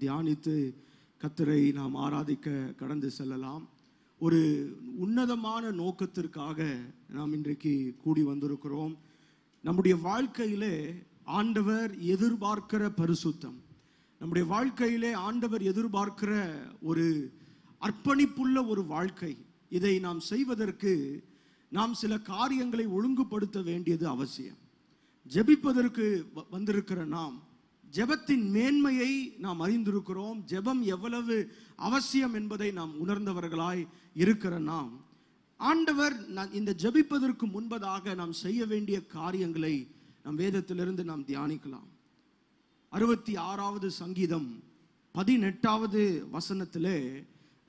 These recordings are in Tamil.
தியானித்து கர்த்தரை நாம் ஆராதிக்க கடந்து செல்லலாம். ஒரு உன்னதமான நோக்கத்திற்காக நாம் இன்றைக்கு கூடி வந்திருக்கிறோம். நம்முடைய வாழ்க்கையிலே ஆண்டவர் எதிர்பார்க்கிற பரிசுத்தம், நம்முடைய வாழ்க்கையிலே ஆண்டவர் எதிர்பார்க்கிற ஒரு அர்ப்பணிப்புள்ள ஒரு வாழ்க்கை, இதை நாம் செய்வதற்கு நாம் சில காரியங்களை ஒழுங்குபடுத்த வேண்டியது அவசியம். ஜெபிப்பதற்கு வந்திருக்கிற நாம் ஜெபத்தின் மேன்மையை நாம் அறிந்திருக்கிறோம். ஜெபம் எவ்வளவு அவசியம் என்பதை நாம் உணர்ந்தவர்களாய் இருக்கிற நாம், ஆண்டவர் இந்த ஜெபிப்பதற்கு முன்பதாக நாம் செய்ய வேண்டிய காரியங்களை நம் வேதத்திலிருந்து நாம் தியானிக்கலாம். 66வது சங்கீதம் 18வது வசனத்திலே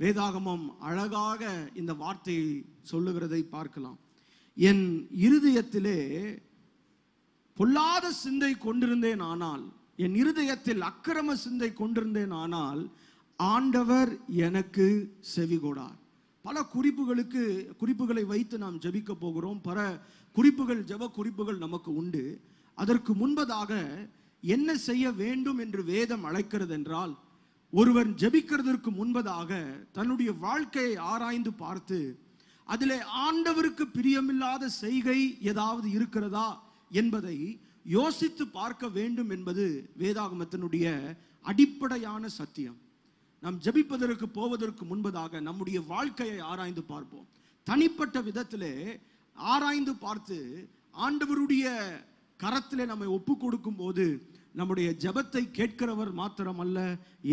வேதாகமம் அழகாக இந்த வார்த்தையை சொல்லுகிறதை பார்க்கலாம். என் இருதயத்திலே பொல்லாத சிந்தை கொண்டிருந்தேன் ஆனால், என் இருதயத்தில் அக்கிரம சிந்தை கொண்டிருந்தேன் ஆனால் ஆண்டவர் எனக்கு செவிகொடார். பல குறிப்புகளை வைத்து நாம் ஜெபிக்க போகிறோம். பல குறிப்புகள், ஜெப குறிப்புகள் நமக்கு உண்டு. அதற்கு முன்பதாக என்ன செய்ய வேண்டும் என்று வேதம் அழைக்கிறது என்றால், ஒருவன் ஜெபிக்கிறதற்கு முன்பதாக தன்னுடைய வாழ்க்கையை ஆராய்ந்து பார்த்து அதிலே ஆண்டவருக்கு பிரியமில்லாத செய்கை ஏதாவது இருக்கிறதா என்பதை யோசித்து பார்க்க வேண்டும் என்பது வேதாகமத்தினுடைய அடிப்படையான சத்தியம். நாம் ஜெபிப்பதற்கு போவதற்கு முன்பதாக நம்முடைய வாழ்க்கையை ஆராய்ந்து பார்ப்போம். தனிப்பட்ட விதத்திலே ஆராய்ந்து பார்த்து ஆண்டவருடைய கரத்திலே நம்மை ஒப்பு கொடுக்கும் போது நம்முடைய ஜெபத்தை கேட்கிறவர் மாத்திரமல்ல,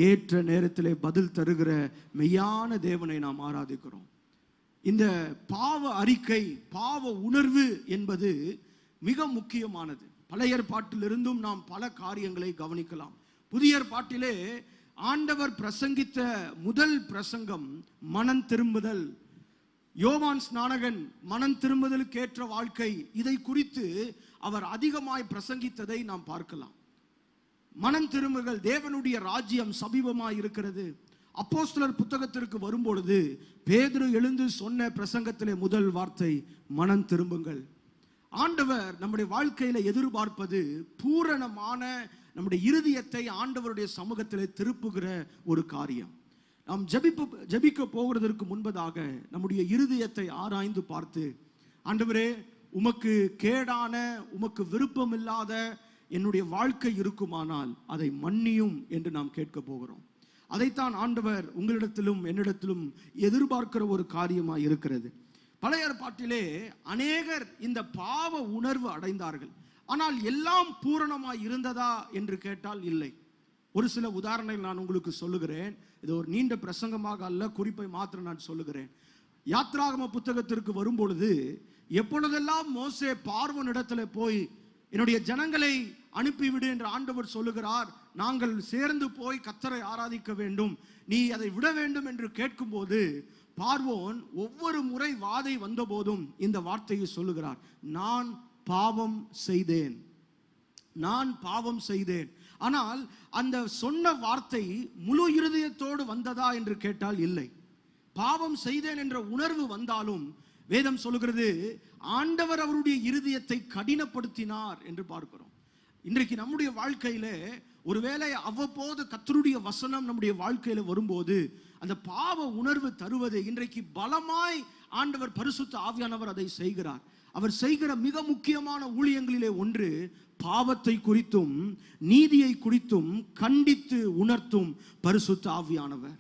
ஏற்ற நேரத்திலே பதில் தருகிற மெய்யான தேவனை நாம் ஆராதிக்கிறோம். இந்த பாவ அறிக்கை, பாவ உணர்வு என்பது மிக முக்கியமானது. பழைய ஏற்பாட்டிலிருந்தும் நாம் பல காரியங்களை கவனிக்கலாம். புதிய ஏற்பாட்டிலே ஆண்டவர் பிரசங்கித்த முதல் பிரசங்கம் மனம் திரும்புதல். யோவான் ஸ்நானகன் மனம் திரும்புதலுக்கு ஏற்ற வாழ்க்கை, இதை குறித்து அவர் அதிகமாய் பிரசங்கித்ததை நாம் பார்க்கலாம். மனம் திரும்புதல், தேவனுடைய ராஜ்யம் சமீபமாய் இருக்கிறது. அப்போஸ்தலர் புத்தகத்திற்கு வரும்பொழுது பேதுரு எழுந்து சொன்ன பிரசங்கத்திலே முதல் வார்த்தை மனம் திரும்புங்கள். ஆண்டவர் நம்முடைய வாழ்க்கையில எதிர்பார்ப்பது பூரணமான நம்முடைய இருதயத்தை ஆண்டவருடைய சமூகத்திலே திருப்புகிற ஒரு காரியம். நாம் ஜெபிக்க போகிறதற்கு முன்பதாக நம்முடைய இருதயத்தை ஆராய்ந்து பார்த்து, ஆண்டவரே, உமக்கு கேடான, உமக்கு விருப்பம் இல்லாத என்னுடைய வாழ்க்கை இருக்குமானால் அதை மன்னியும் என்று நாம் கேட்க போகிறோம். அதைத்தான் ஆண்டவர் உங்களிடத்திலும் என்னிடத்திலும் எதிர்பார்க்கிற ஒரு காரியமாக இருக்கிறது. பழைய ஏற்பாட்டிலே அநேகர் இந்த பாவ உணர்வு அடைந்தார்கள். ஆனால் எல்லாம் பூரணமாய் இருந்ததா என்று கேட்டால் இல்லை. ஒரு சில உதாரணங்கள் நான் உங்களுக்கு சொல்லுகிறேன். இது ஒரு நீண்ட பிரசங்கமாக அல்ல, குறிப்பை மாத்திரம் நான் சொல்லுகிறேன். யாத்ராகம புத்தகத்திற்கு வரும்பொழுது எப்பொழுதெல்லாம் மோசே பார்வோன் இடத்துல போய் என்னுடைய ஜனங்களை அனுப்பிவிடு என்று ஆண்டவர் சொல்லுகிறார், நாங்கள் சேர்ந்து போய் கர்த்தரை ஆராதிக்க வேண்டும், நீ அதை விட வேண்டும் என்று கேட்கும்போது பார்வோன் ஒவ்வொரு முறை வாதை வந்த போதும் இந்த வார்த்தையை சொல்லுகிறார், நான் பாவம் செய்தேன், நான் பாவம் செய்தேன். ஆனால் அந்த சொன்ன வார்த்தை முழு இருதயத்தோடு வந்ததா என்று கேட்டால் இல்லை. பாவம் செய்தேன் என்ற உணர்வு வந்தாலும் வேதம் சொல்லுகிறது, ஆண்டவர் அவருடைய இருதயத்தை கடினப்படுத்தினார் என்று பார்க்கிறோம். இன்றைக்கு நம்முடைய வாழ்க்கையில ஒருவேளை அவ்வப்போது கர்த்தருடைய வசனம் நம்முடைய வாழ்க்கையில வரும்போது அந்த பாவ உணர்வு தருவது இன்றைக்கு பலமாய் ஆண்டவர் பரிசுத்த ஆவியானவர் அதை செய்கிறார். அவர் செய்கிற மிக முக்கியமான ஊழியங்களிலே ஒன்று பாவத்தை குறித்தும் நீதியை குறித்தும் கண்டித்து உணர்த்தும் பரிசுத்த ஆவியானவர்.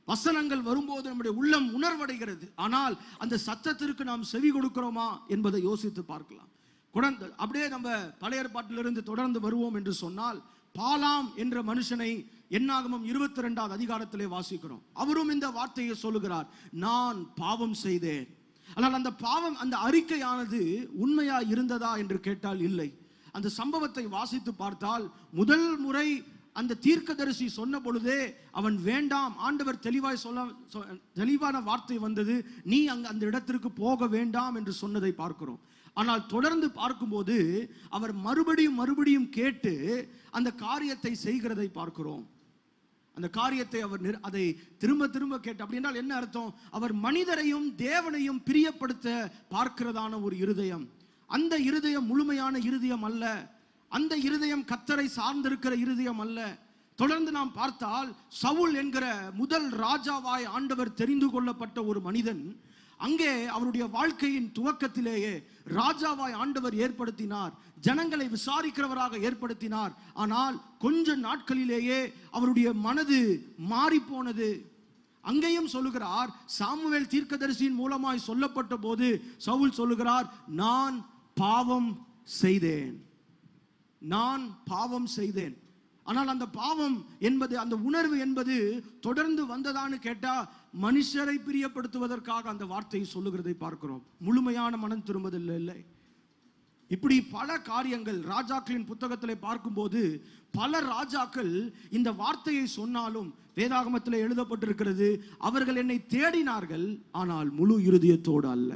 வசனங்கள் வரும்போது நம்முடைய உள்ளம் உணர்வடைகிறது. ஆனால் அந்த சத்தத்திற்கு நாம் செவி கொடுக்கிறோமா என்பதை யோசித்து பார்க்கலாம். அப்படியே நம்ம பழைய ஏற்பாட்டிலிருந்து தொடர்ந்து வருவோம் என்று சொன்னால், பாலாம் என்ற மனுஷனை என்னாகமம் 22வது அதிகாரத்திலே வாசிக்கிறோம். அவரும் இந்த வார்த்தையை சொல்லுகிறார், நான் பாவம் செய்தேன். ஆனால் அந்த பாவம், அந்த அறிக்கையானது உண்மையா இருந்ததா என்று கேட்டால் இல்லை. அந்த சம்பவத்தை வாசித்து பார்த்தால் முதல் முறை அந்த தீர்க்கதரிசி சொன்ன பொழுதே அவன் வேண்டாம், ஆண்டவர் தெளிவான வார்த்தை வந்தது, நீ அந்த இடத்திற்கு போக வேண்டாம் என்று சொன்னதை பார்க்கிறோம். ஆனால் தொடர்ந்து பார்க்கும்போது அவர் மறுபடியும் கேட்டு அந்த காரியத்தை செய்கிறதை பார்க்கிறோம். அந்த காரியத்தை அவர் அதை திரும்ப கேட்டு, அப்படி என்றால் என்ன அர்த்தம்? அவர் மனிதரையும் தேவனையும் பிரியப்படுத்த பார்க்கிறதான ஒரு இருதயம். அந்த இருதயம் முழுமையான இருதயம் அல்ல. அந்த இருதயம் கர்த்தரை சார்ந்திருக்கிற இருதயம் அல்ல. தொடர்ந்து நாம் பார்த்தால் சவுல் என்கிற முதல் ராஜாவாய் ஆண்டவர் தெரிந்து கொள்ளப்பட்ட ஒரு மனிதன், அங்கே அவருடைய வாழ்க்கையின் துவக்கத்திலேயே ராஜாவாய் ஆண்டவர் ஏற்படுத்தினார், ஜனங்களை விசாரிக்கிறவராக ஏற்படுத்தினார். ஆனால் கொஞ்ச நாட்களிலேயே அவருடைய மனது மாறி போனது. அங்கேயும் சொல்லுகிறார், சாமுவேல் தீர்க்கதரிசியின் மூலமாய் சொல்லப்பட்ட போது சவுல் சொல்லுகிறார், நான் பாவம் செய்தேன், நான் பாவம் செய்தேன். ஆனால் அந்த பாவம் என்பது, அந்த உணர்வு என்பது தொடர்ந்து வந்ததான்னு கேட்டா, மனுஷரை பிரியப்படுத்துவதற்காக அந்த வார்த்தையை சொல்லுகிறதை பார்க்கிறோம். முழுமையான மனம் திரும்புதல் இல்லை. இப்படி பல காரியங்கள் ராஜாக்களின் புத்தகத்தில் பார்க்கும்போது பல ராஜாக்கள் இந்த வார்த்தையை சொன்னாலும் வேதாகமத்தில் எழுதப்பட்டிருக்கிறது, அவர்கள் என்னை தேடினார்கள், ஆனால் முழு இருதயத்தோடு அல்ல,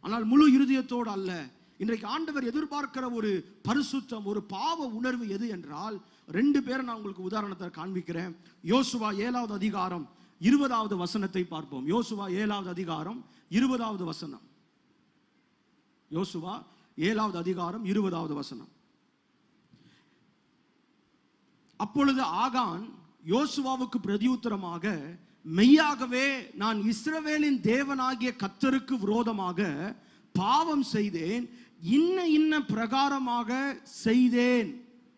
ஆனால் முழு இருதயத்தோடு அல்ல. இன்றைக்கு ஆண்டவர் எதிர்பார்க்கிற ஒரு பரிசுத்தம், ஒரு பாவ உணர்வு எது என்றால், 2 பேரை நான் உங்களுக்கு உதாரணத்தை காண்பிக்கிறேன். யோசுவா 7வது அதிகாரம் 20வது வசனத்தை பார்ப்போம். யோசுவா 7வது அதிகாரம் 20வது வசனம். யோசுவா 7வது அதிகாரம் 20வது வசனம். அப்பொழுது ஆகான் யோசுவாவுக்கு பிரதியுத்தரமாக, மெய்யாகவே நான் இஸ்ரவேலின் தேவனாகிய கர்த்தருக்கு விரோதமாக பாவம் செய்தேன், இன்ன பிரகாரமாக செய்தேன்.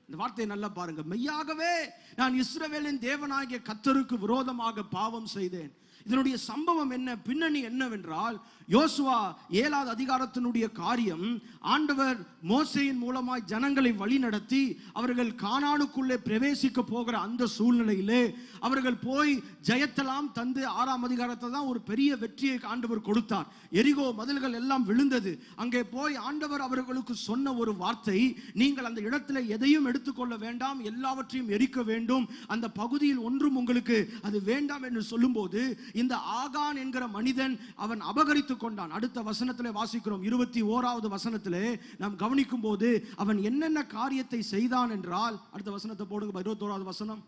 இந்த வார்த்தையை நல்லா பாருங்க. மெய்யாகவே நான் இஸ்ரவேலின் தேவனாகிய கர்த்தருக்கு விரோதமாக பாவம் செய்தேன். இதனுடைய சம்பவம் என்ன, பின்னணி என்னவென்றால், யோசுவா 7வது அதிகாரத்தினுடைய காரியம், ஆண்டவர் மோசேயின் மூலமாய் ஜனங்களை வழி நடத்தி அவர்கள் கானானுக்குள்ளே பிரவேசிக்க போகிற அந்த சூழ்நிலையிலே அவர்கள் போய் ஜெயத்தெல்லாம் தந்து 6ஆம் அதிகாரத்தை தான் ஒரு பெரிய வெற்றியை ஆண்டவர் கொடுத்தார். எரிகோ மதில்கள் எல்லாம் விழுந்தது. அங்கே போய் ஆண்டவர் அவர்களுக்கு சொன்ன ஒரு வார்த்தை, நீங்கள் அந்த இடத்துல எதையும் எடுத்துக்கொள்ள வேண்டாம், எல்லாவற்றையும் எரிக்க வேண்டும், அந்த பகுதியில் ஒன்றும் உங்களுக்கு அது வேண்டாம் என்று சொல்லும்போது, இந்த ஆகான் என்கிற மனிதன் அவன் அபகரித்துக் கொண்டான். அடுத்த வசனத்திலே வாசிக்கிறோம், 21வது வசனத்திலே நாம் கவனிக்கும் போது அவன் என்னென்ன காரியத்தை செய்தான் என்றால், அடுத்த வசனத்தை போடுங்க, 21வது வசனம்.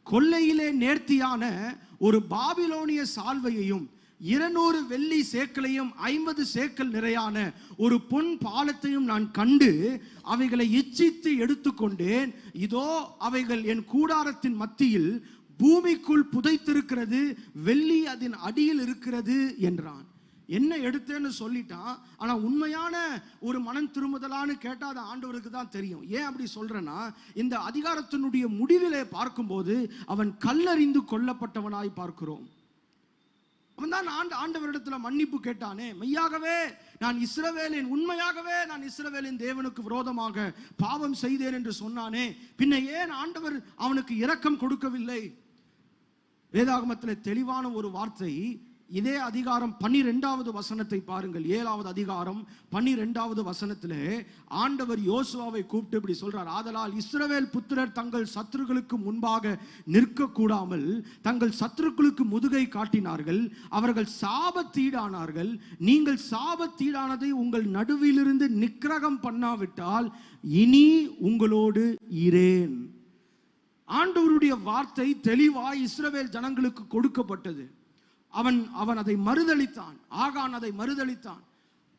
கொள்ளையிலே நேர்த்தியான ஒரு பாபிலோனிய சால்வையையும் 200 வெள்ளி சேக்கலையும் 50 சேக்கல் நிறையான ஒரு பொன் பாலத்தையும் நான் கண்டு அவைகளை இச்சித்து எடுத்துக்கொண்டேன். இதோ அவைகள் என் கூடாரத்தின் மத்தியில் பூமிக்குள் புதைத்திருக்கிறது, வெள்ளி அதன் அடியில் இருக்கிறது என்றான். என்ன எடுத்தேன்னு சொல்லிட்டான். ஆனா உண்மையான ஒரு மனம் திரும்புதலான்னு கேட்டா அது ஆண்டவருக்கு தான் தெரியும். ஏன் அப்படி சொல்றேன்னா, இந்த அதிகாரத்தினுடைய முடிவிலே பார்க்கும்போது அவன் கல்லறிந்து கொல்லப்பட்டவனாய் பார்க்கிறோம். அவன் தான் ஆண்டவரிடத்துல மன்னிப்பு கேட்டானே, மெய்யாகவே நான் இஸ்ரவேலின், உண்மையாகவே நான் இஸ்ரவேலின் தேவனுக்கு விரோதமாக பாவம் செய்தேன் என்று சொன்னானே, பின்ன ஏன் ஆண்டவர் அவனுக்கு இரக்கம் கொடுக்கவில்லை? வேதாகமத்தில் தெளிவான ஒரு வார்த்தை. இதே அதிகாரம் 12வது வசனத்தை பாருங்கள். 7வது அதிகாரம் 12வது வசனத்திலே ஆண்டவர் யோசுவாவை கூப்பிட்டு இப்படி சொல்றார், ஆதலால் இஸ்ரவேல் புத்திரர் தங்கள் சத்துருக்களுக்கு முன்பாக நிற்க கூடாமல் தங்கள் சத்துருக்களுக்கு முதுகை காட்டினார்கள், அவர்கள் சாபத்தீடானார்கள். நீங்கள் சாபத்தீடானதை உங்கள் நடுவிலிருந்து நிக்கிரகம் பண்ணாவிட்டால் இனி உங்களோடு இரேன். ஆண்டவருடைய வார்த்தை தெளிவாய் இஸ்ரவேல் ஜனங்களுக்கு கொடுக்கப்பட்டது. அவன் அதை மறுதளித்தான். ஆகான் அதை மறுதளித்தான்.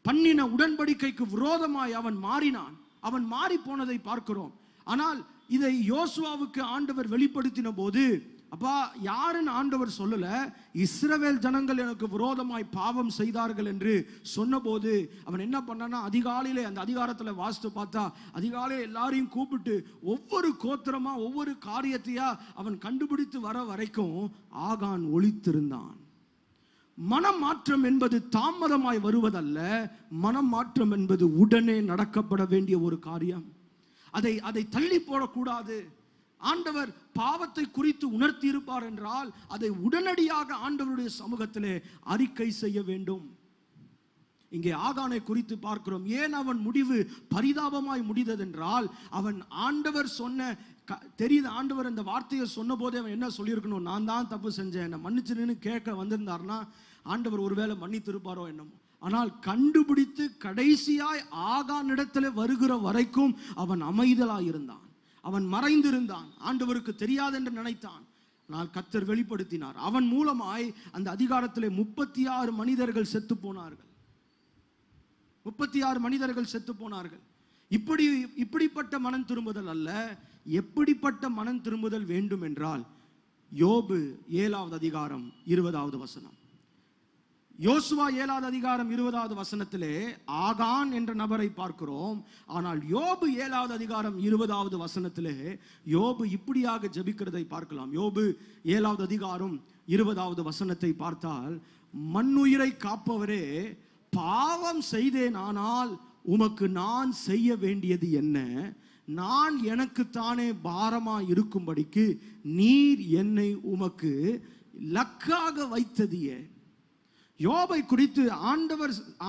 பண்ணின உடன்படிக்கைக்கு விரோதமாய் அவன் மாறினான். அவன் மாறி போனதை பார்க்கிறோம். ஆனால் இதை யோசுவாவுக்கு ஆண்டவர் வெளிப்படுத்தின போது, அப்பா யாருன்னு ஆண்டவர் சொல்லல, இஸ்ரவேல் ஜனங்கள் எனக்கு விரோதமாய் பாவம் செய்தார்கள் என்று சொன்னபோது அவன் என்ன பண்ணான்னா, அதிகாலையிலே அந்த அதிகாரத்தில் வாசித்து பார்த்தா, அதிகாலையில் எல்லாரையும் கூப்பிட்டு ஒவ்வொரு கோத்திரமா ஒவ்வொரு காரியத்தையா அவன் கண்டுபிடித்து வர வரைக்கும் ஆகான் ஒளித்திருந்தான். மனம் மாற்றம் என்பது தாமதமாய் வருவதல்ல, மனம் மாற்றம் என்பது உடனே நடக்கப்பட வேண்டிய ஒரு காரியம். அதை தள்ளி போடக்கூடாது. ஆண்டவர் பாவத்தை குறித்து உணர்த்தி இருப்பார் என்றால் அதை உடனடியாக ஆண்டவருடைய சமூகத்திலே அறிக்கை செய்ய வேண்டும். இங்கே ஆகானை குறித்து பார்க்கிறோம். ஏன் அவன் முடிவு பரிதாபமாய் முடிந்ததென்றால், அவன் ஆண்டவர் சொன்ன தெரியுது, ஆண்டவர் அந்த வார்த்தையை சொன்ன போதே அவன் என்ன சொல்லியிருக்கணும், நான் தான் தப்பு செஞ்சேன், என்ன மன்னிச்சிருன்னு கேட்க வந்திருந்தார்னா ஆண்டவர் ஒருவேளை மன்னித்து இருப்பாரோ என்னமோ. ஆனால் கண்டுபிடித்து கடைசியாய் ஆகானிடத்தில் வருகிற வரைக்கும் அவன் அமைதலாய் இருந்தான். அவன் மறைந்திருந்தான். ஆண்டவருக்கு தெரியாது என்று நினைத்தான். ஆனால் கர்த்தர் வெளிப்படுத்தினார். அவன் மூலமாய் அந்த அதிகாரத்திலே 36 மனிதர்கள் செத்து போனார்கள். 36 மனிதர்கள் செத்து போனார்கள். இப்படிப்பட்ட மனம் திரும்புதல் அல்ல. எப்படிப்பட்ட மனம் திரும்புதல் வேண்டும் என்றால், யோபு 7வது அதிகாரம் 20வது வசனம். யோசுவா 7வது அதிகாரம் 20வது வசனத்திலே ஆகான் என்ற நபரை பார்க்கிறோம். ஆனால் யோபு 7வது அதிகாரம் 20வது வசனத்திலே யோபு இப்படியாக ஜெபிக்கிறதை பார்க்கலாம். யோபு 7வது அதிகாரம் 20வது வசனத்தை பார்த்தால், மண்ணுயிரை காப்பவரே, பாவம் செய்தேன், ஆனால் உமக்கு நான் செய்ய வேண்டியது என்ன? நான் எனக்குத்தானே பாரமா இருக்கும்படிக்கு நீர் என்னை உமக்கு லக்காக வைத்ததியே. யோபை குறித்து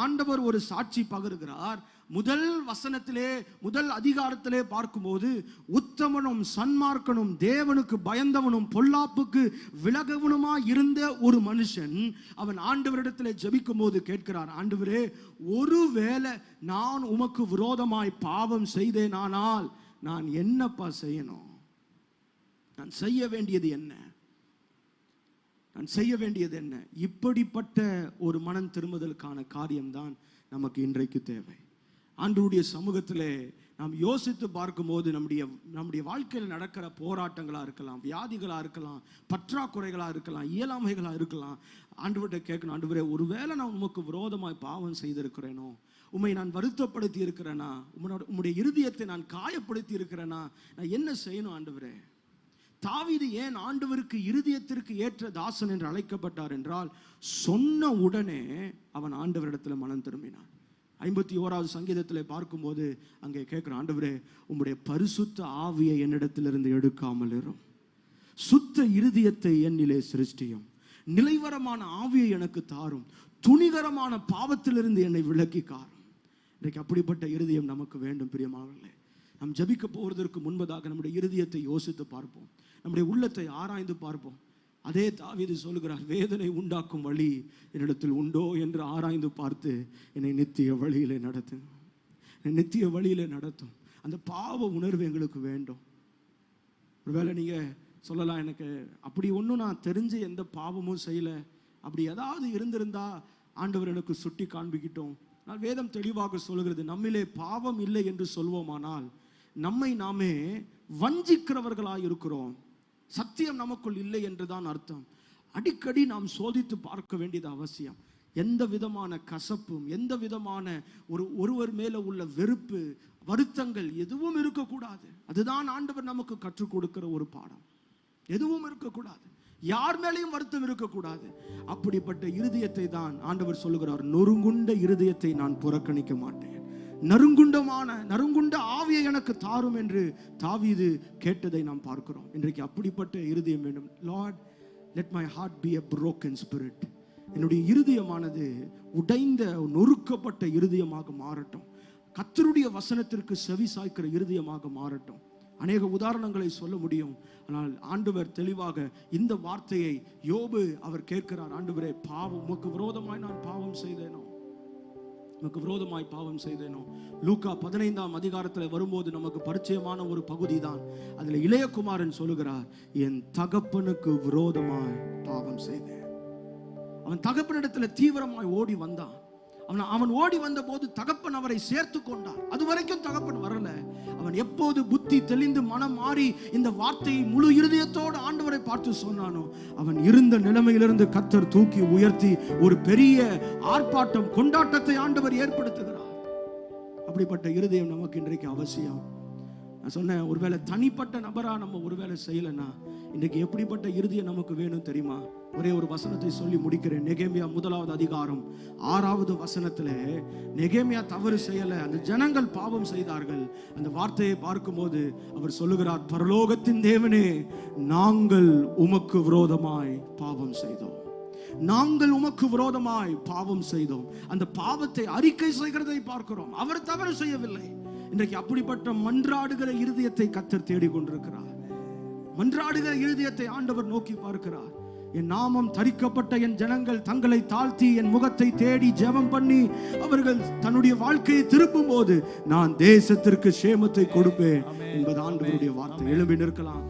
ஆண்டவர் ஒரு சாட்சி பகருகிறார். முதல் வசனத்திலே, முதல் அதிகாரத்திலே பார்க்கும்போது, உத்தமனும் சன்மார்க்கனும் தேவனுக்கு பயந்தவனும் பொல்லாப்புக்கு விலகவனுமா இருந்த ஒரு மனுஷன் அவன் ஆண்டவரிடத்திலே ஜெபிக்கும் போது கேட்கிறார், ஆண்டவரே, ஒருவேளை நான் உமக்கு விரோதமாய் பாவம் செய்தேனானால் நான் என்னப்பா செய்யணும்? நான் செய்ய வேண்டியது என்ன? நான் செய்ய வேண்டியது என்ன? இப்படிப்பட்ட ஒரு மனம் திரும்புதலுக்கான காரியம்தான் நமக்கு இன்றைக்கு தேவை. ஆண்டவருடைய சமூகத்திலே நாம் யோசித்து பார்க்கும்போது, நம்முடைய வாழ்க்கையில் நடக்கிற போராட்டங்களாக இருக்கலாம், வியாதிகளாக இருக்கலாம், பற்றாக்குறைகளாக இருக்கலாம், இயலாமைகளாக இருக்கலாம். ஆண்டவர்கிட்ட கேட்கணும், ஆண்டவரே, ஒருவேளை நான் உமக்கு விரோதமாய் பாவம் செய்திருக்கிறேனோ, உம்மை நான் வருத்தப்படுத்தி இருக்கிறேனா, உம்முடைய இருதயத்தை நான் காயப்படுத்தி இருக்கிறேனா, நான் என்ன செய்யணும் ஆண்டவரே? தாவீது ஏன் ஆண்டவருக்கு இருதயத்திற்கு ஏற்ற தாசன் என்று அழைக்கப்பட்டார் என்றால், சொன்ன உடனே அவன் ஆண்டவரிடத்தில் மனம் திரும்பினான். 51வது சங்கீதத்தில் பார்க்கும்போது அங்கே கேட்கிற, ஆண்டவரே, உம்முடைய பரிசுத்த ஆவியை என்னிடத்திலிருந்து எடுக்காமல் இரும், சுத்த இருதயத்தை என்னிலே சிருஷ்டியும், நிலைவரமான ஆவியை எனக்கு தாரும், துணிகரமான பாவத்திலிருந்து என்னை விலக்கி காரும். இன்றைக்கு அப்படிப்பட்ட இருதயம் நமக்கு வேண்டும் பிரியமானவர்களே. நாம் ஜெபிக்க போவதற்கு முன்பதாக நம்முடைய இருதயத்தை யோசித்து பார்ப்போம், நம்முடைய உள்ளத்தை ஆராய்ந்து பார்ப்போம். அதே தாவீது சொல்கிறார், வேதனை உண்டாக்கும் வழி என்னிடத்தில் உண்டோ என்று ஆராய்ந்து பார்த்து என்னை நித்திய வழியிலே நடத்தும், நித்திய வழியிலே நடத்தும். அந்த பாவ உணர்வு எங்களுக்கு வேண்டும். ஒருவேளை நீங்க சொல்லலாம், எனக்கு அப்படி ஒன்றும் நான் தெரிஞ்சு எந்த பாவமும் செய்யலை, அப்படி ஏதாவது இருந்திருந்தா ஆண்டவர் எனக்கு சுட்டி காண்பிக்கிட்டோம். ஆனால் வேதம் தெளிவாக சொல்கிறது, நம்மிலே பாவம் இல்லை என்று சொல்வோமானால் நம்மை நாமே வஞ்சிக்கிறவர்களாக இருக்கிறோம். சத்தியம் நமக்குள் இல்லை என்றுதான் அர்த்தம். அடிக்கடி நாம் சோதித்து பார்க்க வேண்டியது அவசியம். எந்த விதமான கசப்பும், எந்த விதமான ஒருவர் மேல உள்ள வெறுப்பு, வருத்தங்கள் எதுவும் இருக்கக்கூடாது. அதுதான் ஆண்டவர் நமக்கு கற்றுக் கொடுக்கிற ஒரு பாடம். எதுவும் இருக்கக்கூடாது, யார் மேலையும் வருத்தம் இருக்கக்கூடாது. அப்படிப்பட்ட இருதயத்தை தான் ஆண்டவர் சொல்லுகிறார், நொறுங்குண்ட இருதயத்தை நான் புறக்கணிக்க மாட்டேன், நறுங்குண்ட ஆவியை எனக்கு தாரும் என்று தாவீது கேட்டதை நாம் பார்க்கிறோம். இன்றைக்கு அப்படிப்பட்ட இருதயம் வேண்டும். Lord, let my heart be a broken spirit. என்னுடைய இருதயமானது உடைந்த நொறுக்கப்பட்ட இருதயமாக மாறட்டும், கர்த்தருடைய வசனத்திற்கு செவி சாய்க்கிற இருதயமாக மாறட்டும். அநேக உதாரணங்களை சொல்ல முடியும். ஆனால் ஆண்டவர் தெளிவாக இந்த வார்த்தையை யோபு அவர் கேட்கிறார், ஆண்டவரே, பாவம் உமக்கு விரோதமாய் நான் பாவம் செய்தேனோ, உமக்கு விரோதமாய் பாவம் செய்தேனோ. லூக்கா 15ஆம் அதிகாரத்தில் வரும்போது நமக்கு பரிச்சயமான ஒரு பகுதி தான். அதுல இளையகுமாரன் சொல்லுகிறார், என் தகப்பனுக்கு விரோதமாய் பாவம் செய்தேன். அவன் தகப்பனிடத்துல தீவிரமாய் ஓடி வந்தான். அவன் ஓடி வந்த போது தகப்பன் அவரை சேர்த்து கொண்டார். அது வரைக்கும் தகப்பன் வரல. அவன் எப்போது புத்தி தெளிந்து மனம் மாறி இந்த வார்த்தையை முழு இருதயத்தோடு ஆண்டவரை பார்த்து சொன்னானோ, அவன் இருந்த நிலைமையிலிருந்து கர்த்தர் தூக்கி உயர்த்தி ஒரு பெரிய ஆர்ப்பாட்டம், கொண்டாட்டத்தை ஆண்டவர் ஏற்படுத்துகிறார். அப்படிப்பட்ட இருதயம் நமக்கு இன்றைக்கு அவசியம். நான் சொன்னேன், ஒருவேளை தனிப்பட்ட நபரா நம்ம ஒருவேளை செய்யலைன்னா இன்றைக்கு எப்படிப்பட்ட இருதயம் நமக்கு வேணும் தெரியுமா? ஒரே ஒரு வசனத்தை சொல்லி முடிக்கிறேன். நெகேமியா 1வது அதிகாரம் 6வது வசனத்திலே, நெகேமியா தவறு செய்யல, அந்த ஜனங்கள் பாவம் செய்தார்கள். அந்த வார்த்தையை பார்க்கும்போது அவர் சொல்லுகிறார், பரலோகத்தின் தேவனே, நாங்கள் உமக்கு விரோதமாய் பாவம் செய்தோம், நாங்கள் உமக்கு விரோதமாய் பாவம் செய்தோம். அந்த பாவத்தை அறிக்கை செய்கிறதை பார்க்கிறோம். அவர் தவறு செய்யவில்லை. இன்றைக்கு அப்படிப்பட்ட மன்றாடுகிற இருதயத்தை கர்த்தர் தேடிக்கொண்டிருக்கிறார். மன்றாடுகிற இருதயத்தை ஆண்டவர் நோக்கி பார்க்கிறார். என் நாமம் தரிக்கப்பட்ட என் ஜனங்கள் தங்களை தாழ்த்தி என் முகத்தை தேடி ஜெபம் பண்ணி அவர்கள் தன்னுடைய வாழ்க்கையை திருப்பும் போது நான் தேசத்திற்கு சேமத்தை கொடுப்பேன் என்பது ஆண்டவருடைய வார்த்தை. எழும்பி நிற்கலாம்.